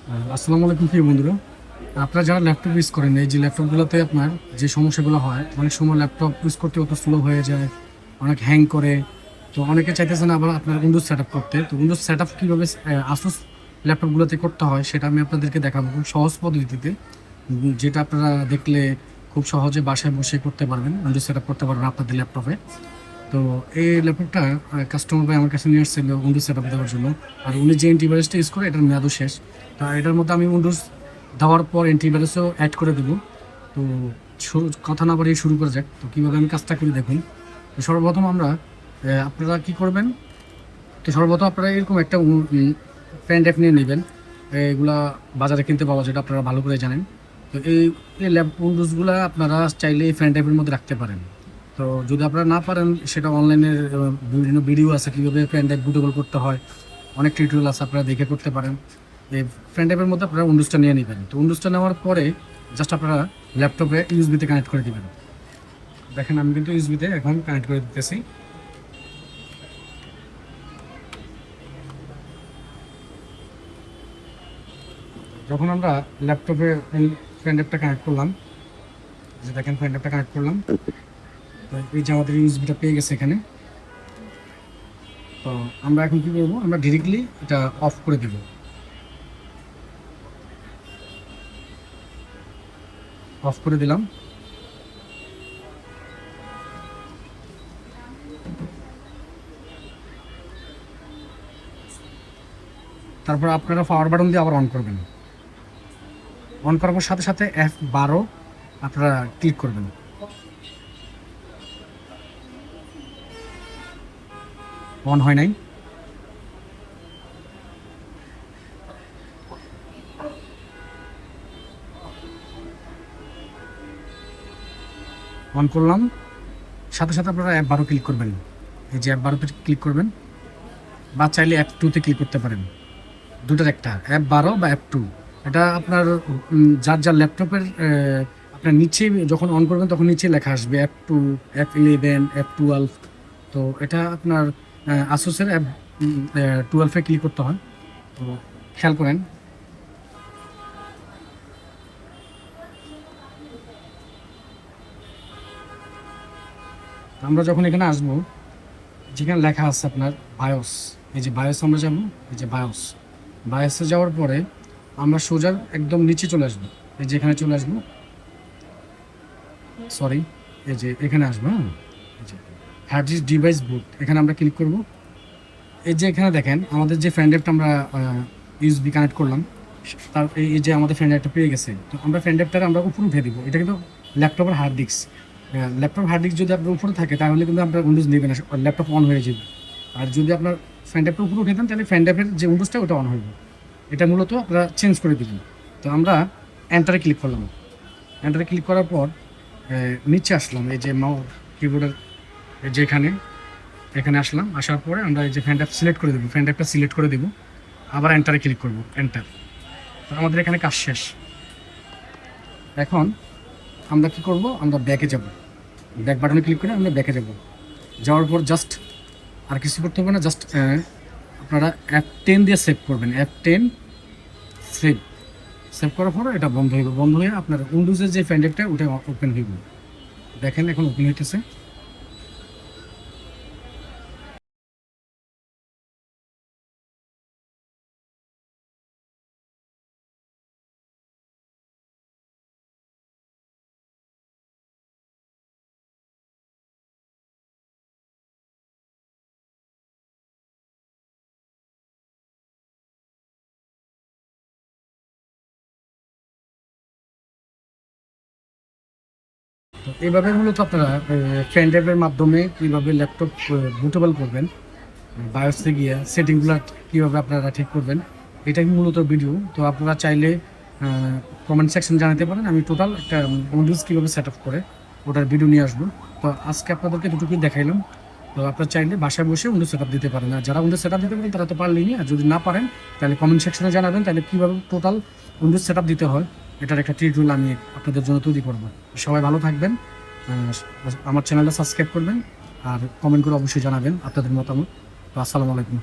আসসালামু আলাইকুম প্রিয় বন্ধুরা। আপনারা যারা ল্যাপটপ ইউজ করেন, এই যে ল্যাপটপগুলোতে আপনার যে সমস্যাগুলো হয়, অনেক সময় ল্যাপটপ ইউজ করতে অত স্লো হয়ে যায়, অনেক হ্যাং করে। তো অনেকে চাইতেছেন আবার আপনার উইন্ডোজ সেট আপ করতে। তো উইন্ডোজ সেট আপ কীভাবে আসুস ল্যাপটপগুলোতে করতে হয় সেটা আমি আপনাদেরকে দেখাবো খুব সহজ পদ্ধতিতে, যেটা আপনারা দেখলে খুব সহজে বাসায় বসে করতে পারবেন, উইন্ডোজ সেট আপ করতে পারবেন আপনাদের ল্যাপটপে। তো এই ল্যাপটপটা কাস্টমার ভাই আমার কাছে নিয়ে আসছিল উইন্ডোজ সেট আপ দেওয়ার জন্য। আর উনি যে অ্যান্টিভাইরাসটা ইউজ করে এটার মেয়াদও শেষ। তো এটার মধ্যে আমি উইন্ডোজ দেওয়ার পর অ্যান্টিভাইরাসও অ্যাড করে দেবো। তো কথা না বাড়িয়ে শুরু করা যাক। তো কীভাবে আমি কাজটা করি দেখুন। তো সর্বপ্রথম আপনারা কি করবেন, তো সর্বপ্রথম আপনারা এরকম একটা পেন ড্রাইভ নিয়ে নেবেন। এগুলা বাজারে কিনতে পাওয়া যায়, এটা আপনারা ভালো করে জানেন। তো এই উইন্ডোজগুলো আপনারা চাইলে এই পেন ড্রাইভের মধ্যে রাখতে পারেন। তো যদি আপনারা না পারেন, সেটা অনলাইনে বিভিন্ন ভিডিও আছে কীভাবে পেন ড্রাইভ বুটেবল করতে হয়, অনেক টিউটোরিয়াল আছে, আপনারা দেখে করতে পারেন। এই পেন ড্রাইভের মধ্যে আপনারা উইন্ডোজটা নিয়ে নেবেন। তো উইন্ডোজটা নেওয়ার পরে জাস্ট আপনারা ল্যাপটপে ইউএসবিতে কানেক্ট করে দেবেন। দেখেন আমি কিন্তু ইউএসবিতে এখন কানেক্ট করে দিতেছি। যখন আমরা ল্যাপটপে পেন ড্রাইভটা কানেক্ট করলাম, যে দেখেন পেন ড্রাইভটা কানেক্ট করলাম, তো এই যে আমাদের ইউএসবিটা পেয়ে গেছে এখানে। তো আমরা এখন কী করবো, আমরা ডিরেক্টলি এটা অফ করে দেব। অফ করে দিলাম। তারপর আপনারা পাওয়ার বাটন দিয়ে আবার অন করবেন। অন করার সাথে সাথে F12 আপনারা ক্লিক করবেন। অন হয় নাই। অন করলাম, সাথে সাথে আপনারা F12 ক্লিক করবেন। এই যে F12 ক্লিক করবেন, বা চাইলে F2 ক্লিক করতে পারেন। দুটার একটা, F12 বা F2। এটা আপনার যার যার ল্যাপটপের আপনার নিচে যখন অন করবেন তখন নিচে লেখা আসবে F2, F11, F12। তো এটা আপনার আসুসের F12 ক্লিক করতে হয়। তো খেয়াল করেন। আমরা যখন এখানে আসবো, যেখানে লেখা আছে আপনার বায়োস, এই যে বায়োস আমরা যাবো। এই যে বায়োসে যাওয়ার পরে আমরা সোজা একদম নিচে চলে আসবো। এই যে এখানে চলে আসবো, সরি, এই যে এখানে আসবো। হ্যাঁ, এই যে হার্ড ডিস্ক ডিভাইস বুট, এখানে আমরা ক্লিক করব। এই যে এখানে দেখেন আমাদের যে ফ্যান ড্রাইভটা আমরা ইউএসবি কানেক্ট করলাম, তার এই যে আমাদের ফ্যান ড্রাইভটা পেয়ে গেছে। তো আমরা ফ্যান ড্রাইভটা আমরা উপরে উঠে দিব। এটা কিন্তু ল্যাপটপের hard disk. Laptop hard disk যদি আপনার উপরে থাকে তাহলে কিন্তু আপনার উইন্ডোজ নেবে না, ল্যাপটপ অন হয়ে যাবে। আর যদি আপনার ফ্যান ড্রাইভটা উপরে উঠে দেন তাহলে ফ্যান ড্রাইভের যে উইন্ডোজটা ওটা অন হয়ে যাবে। এটা মূলত আপনারা চেঞ্জ করে দিবেন। তো আমরা এন্টারে ক্লিক করলাম। এন্টারে ক্লিক করার পর নিচে আসলাম। এই যে কিবোর্ডের যেখানে এখানে আসলাম, আসার পরে আমরা এই যে ফ্যান ড্রাইভ সিলেক্ট করে দেবো। ফ্যান ড্রাইভটা সিলেক্ট করে দেবো, আবার এন্টারে ক্লিক করবো। এন্টার। তো আমাদের এখানে কাজ শেষ। এখন আমরা কি করব, আমরা ব্যাকে যাব। ব্যাক বাটনে ক্লিক করে আমরা ব্যাকে যাব। যাওয়ার পর জাস্ট আর কিছু করতে হবে না, জাস্ট আপনারা F10 দিয়ে সেভ করবেন। F10 save. সেভ করার পরে এটা বন্ধ হইব। বন্ধ হয়ে আপনার উইন্ডোজের যে ফ্যান ড্রাইভটা ওটা ওপেন হইব। দেখেন এখন ওপেন হইতেছে। তো এইভাবে মূলত আপনারা পেন ড্রাইভের মাধ্যমে কীভাবে ল্যাপটপ বুটেবল করবেন, বায়োসে গিয়ে সেটিংগুলো কীভাবে আপনারা ঠিক করবেন, এটাই মূলত ভিডিও। তো আপনারা চাইলে কমেন্ট সেকশন জানাতে পারেন, আমি টোটাল একটা উইন্ডোজ কীভাবে সেট আপ করে ওটার ভিডিও নিয়ে আসবো। তো আজকে আপনাদেরকে দুটোকেই দেখাইলাম। তো আপনারা চাইলে বাসায় বসে উইন্ডোজ সেট আপ দিতে পারেন। আর যারা উইন্ডোজ সেট আপ দিতে পারেন তারা তো পারলেই। আর যদি না পারেন তাহলে কমেন্ট সেকশনে জানাবেন, তাহলে কীভাবে টোটাল উইন্ডোজ সেট আপ দিতে হয় এটার একটা টিউটোরিয়াল আমি আপনাদের জন্য তৈরি করবো। সবাই ভালো থাকবেন, আমার চ্যানেলটা সাবস্ক্রাইব করবেন, আর কমেন্ট করে অবশ্যই জানাবেন আপনাদের মতামত। তো আসসালামু আলাইকুম।